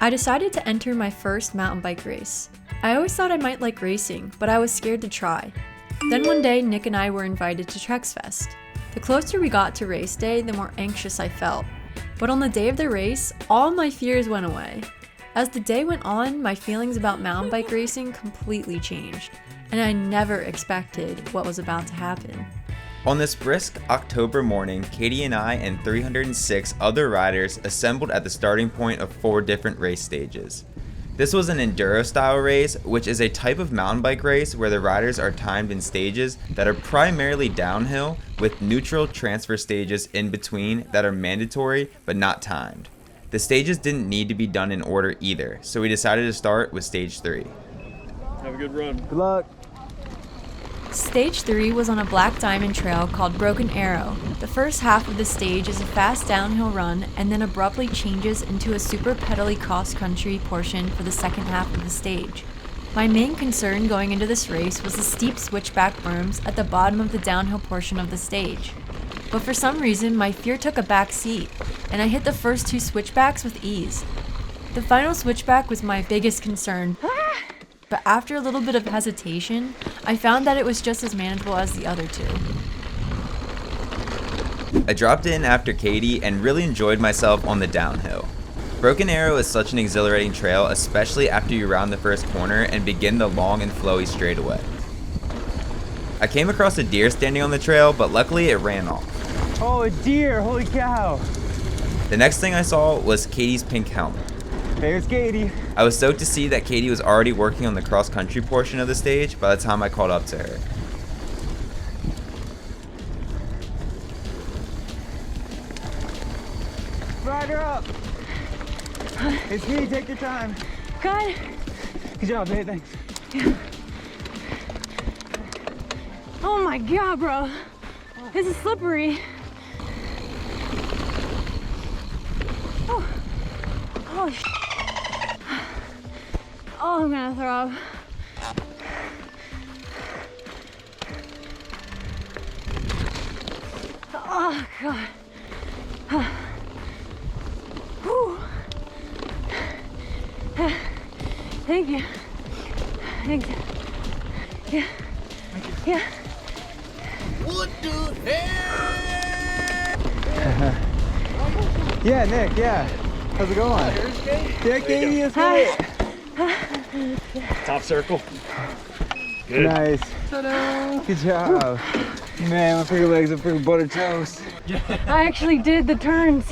I decided to enter my first mountain bike race. I always thought I might like racing, but I was scared to try. Then one day, Nick and I were invited to TrexFest. The closer we got to race day, the more anxious I felt. But on the day of the race, all my fears went away. As the day went on, my feelings about mountain bike racing completely changed, and I never expected what was about to happen. On this brisk October morning, Katie and I and 306 other riders assembled at the starting point of 4 different race stages. This was an Enduro style race, which is a type of mountain bike race where the riders are timed in stages that are primarily downhill with neutral transfer stages in between that are mandatory but not timed. The stages didn't need to be done in order either, so we decided to start with stage 3. Have a good run. Good luck. Stage 3 was on a black diamond trail called Broken Arrow. The first half of the stage is a fast downhill run and then abruptly changes into a super pedally cross-country portion for the second half of the stage. My main concern going into this race was the steep switchback berms at the bottom of the downhill portion of the stage. But for some reason, my fear took a back seat, and I hit the first 2 switchbacks with ease. The final switchback was my biggest concern. But after a little bit of hesitation, I found that it was just as manageable as the other 2. I dropped in after Katie and really enjoyed myself on the downhill. Broken Arrow is such an exhilarating trail, especially after you round the first corner and begin the long and flowy straightaway. I came across a deer standing on the trail, but luckily it ran off. Oh, a deer, holy cow. The next thing I saw was Katie's pink helmet. There's Katie. I was stoked to see that Katie was already working on the cross-country portion of the stage by the time I caught up to her. Ride her up. It's me, take your time. Good. Good job, babe, thanks. Yeah. Oh my god, bro. This is slippery. Oh, holy sh**. Oh, I'm gonna throw up. Oh, God. Whew. Thank you. Thank you. Yeah. Yeah. What the hell? Yeah, Nick, yeah. How's it going? There's Katie. Yeah, Katie is great. Top circle. Good. Nice. Ta-da. Good job. Man, my freaking legs are freaking buttered toast. I actually did the turns.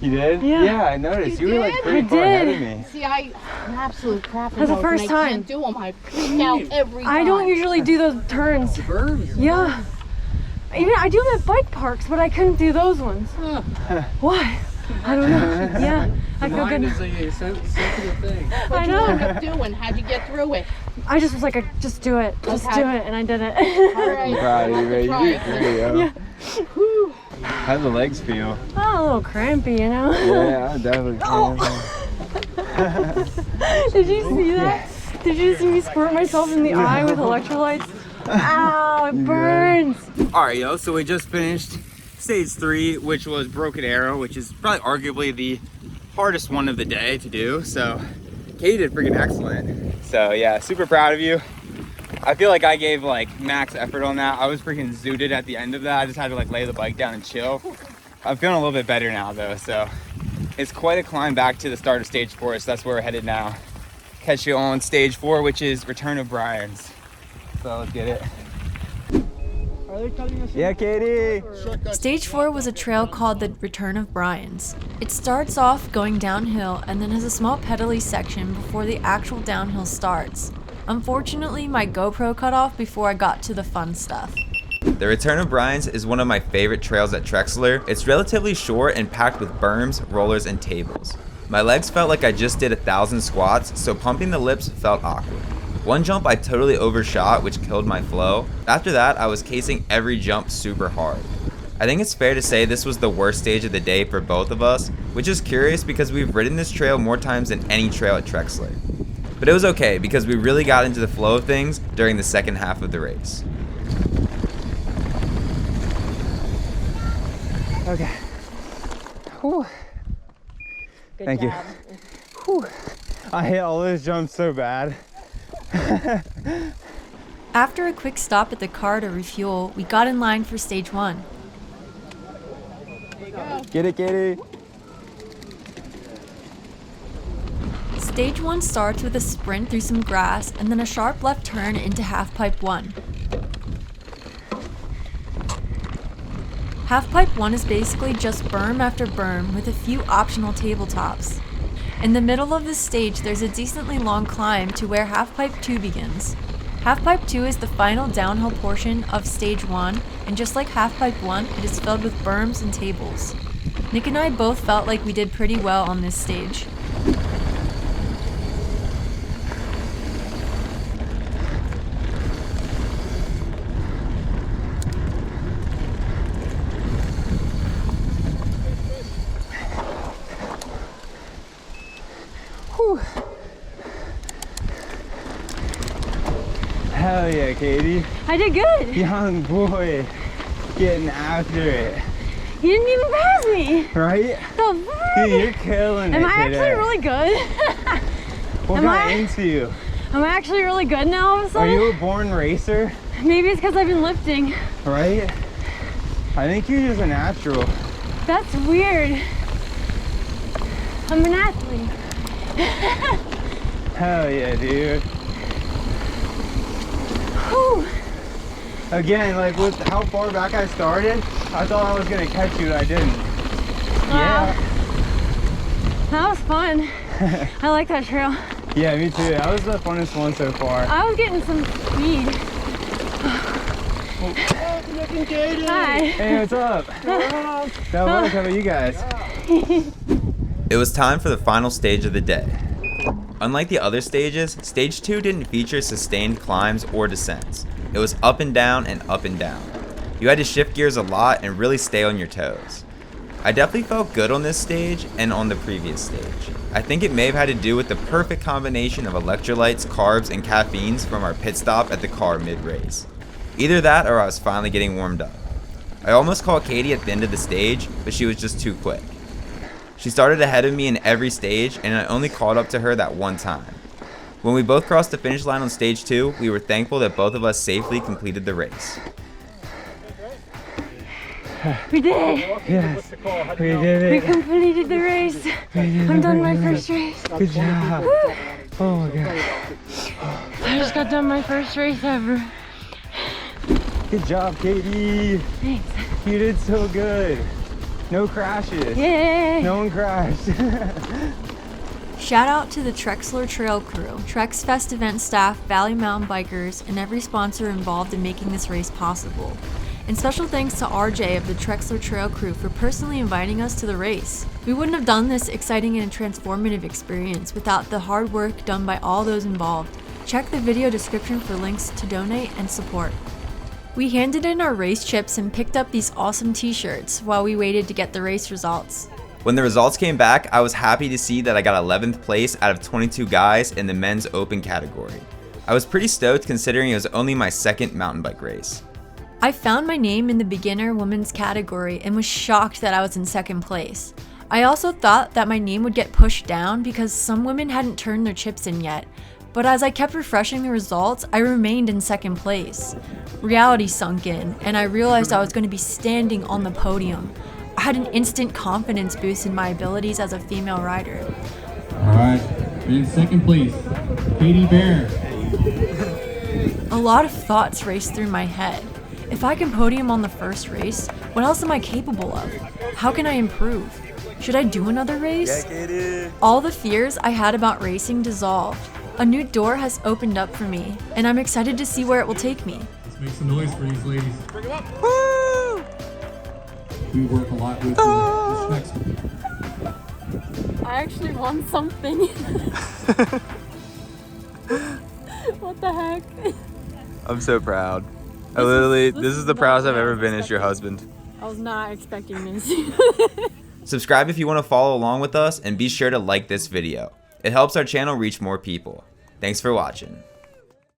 You did? Yeah. Yeah, I noticed. You were like pretty I far ahead did. of me. See, I'm absolute crap. That's the about first when I time. can't do them. I freak out every time. I don't usually do those turns. Yeah. Even I do them at bike parks, but I couldn't do those ones. Why? I don't know. Yeah, I feel good. Is a sensitive thing. I What you know. end up doing? How'd you get through it? I just was like, just do it, just Okay. do it, and I did it. All right. I'm proud of you, baby. Try There you go. How do the legs feel? Oh, a little crampy, you know. Yeah, I'm definitely Did you see that? Did you see me squirt myself in the eye with electrolytes? Ow, it burns. Alright, yo, so we just finished stage 3, which was Broken Arrow, which is probably arguably the hardest one of the day to do. So Katie did freaking excellent. So yeah, super proud of you. I feel like I gave like max effort on that. I was freaking zooted at the end of that. I just had to like lay the bike down and chill. I'm feeling a little bit better now though, so it's quite a climb back to the start of stage 4, so that's where we're headed now. Catch you on stage 4, which is Return of Brian's. So let's get it. Yeah, Katie. Stage 4 was a trail called the Return of Brian's. It starts off going downhill and then has a small pedally section before the actual downhill starts. Unfortunately, my GoPro cut off before I got to the fun stuff. The Return of Brian's is one of my favorite trails at Trexler. It's relatively short and packed with berms, rollers, and tables. My legs felt like I just did 1,000 squats, so pumping the lips felt awkward. One jump I totally overshot, which killed my flow. After that, I was casing every jump super hard. I think it's fair to say this was the worst stage of the day for both of us, which is curious because we've ridden this trail more times than any trail at Trexler. But it was okay because we really got into the flow of things during the second half of the race. Okay. Whew. Good Thank job. you. Whew. I hit all those jumps so bad. After a quick stop at the car to refuel, we got in line for stage 1. Get it, Katie. Stage 1 starts with a sprint through some grass and then a sharp left turn into Halfpipe 1. Halfpipe 1 is basically just berm after berm with a few optional tabletops. In the middle of the stage, there's a decently long climb to where Halfpipe 2 begins. Halfpipe 2 is the final downhill portion of stage 1, and just like Halfpipe 1, it is filled with berms and tables. Nick and I both felt like we did pretty well on this stage. Whew. Hell yeah, Katie. I did good. Young boy getting after it. You didn't even pass me. Right? The fuck? Dude, you're killing it Am I today. actually really good? What am got I- into you? Am I actually really good now all of a Are sudden? you a born racer? Maybe it's because I've been lifting. Right? I think you're just a natural. That's weird. I'm an athlete. Hell yeah, dude. Whew. Again, like with how far back I started, I thought I was gonna catch you, and I didn't. Wow. That was fun. I like that trail. Yeah, me too. That was the funnest one so far. I was getting some speed. Hi. Hey, what's up? That was, how about you guys? It was time for the final stage of the day. Unlike the other stages, stage 2 didn't feature sustained climbs or descents. It was up and down and up and down. You had to shift gears a lot and really stay on your toes. I definitely felt good on this stage and on the previous stage. I think it may have had to do with the perfect combination of electrolytes, carbs, and caffeines from our pit stop at the car mid-race. Either that or I was finally getting warmed up. I almost caught Katie at the end of the stage, but she was just too quick. She started ahead of me in every stage, and I only caught up to her that one time. When we both crossed the finish line on stage 2, we were thankful that both of us safely completed the race. We did it. Yes, we did We it. completed the race. I'm done my first race. Good job. Woo. Oh my god. I just got done my first race ever. Good job, Katie. Thanks. You did so good. No crashes. Yay. No one crashed. Shout out to the Trexler Trail Crew, TrexFest event staff, Valley Mountain Bikers, and every sponsor involved in making this race possible. And special thanks to RJ of the Trexler Trail Crew for personally inviting us to the race. We wouldn't have done this exciting and transformative experience without the hard work done by all those involved. Check the video description for links to donate and support. We handed in our race chips and picked up these awesome t-shirts while we waited to get the race results. When the results came back, I was happy to see that I got 11th place out of 22 guys in the men's open category. I was pretty stoked considering it was only my second mountain bike race. I found my name in the beginner women's category and was shocked that I was in second place. I also thought that my name would get pushed down because some women hadn't turned their chips in yet, but as I kept refreshing the results, I remained in second place. Reality sunk in, and I realized I was going to be standing on the podium. I had an instant confidence boost in my abilities as a female rider. All right, in second place, Katie Bear. A lot of thoughts raced through my head. If I can podium on the first race, what else am I capable of? How can I improve? Should I do another race? All the fears I had about racing dissolved. A new door has opened up for me, and I'm excited to see where it will take me. Let's make some noise for these ladies. Bring them up. Woo! We work a lot with Trex. I actually won something. What the heck? I'm so proud. This is the proudest I've ever been as your husband. I was not expecting this. Subscribe if you want to follow along with us, and be sure to like this video. It helps our channel reach more people. Thanks for watching.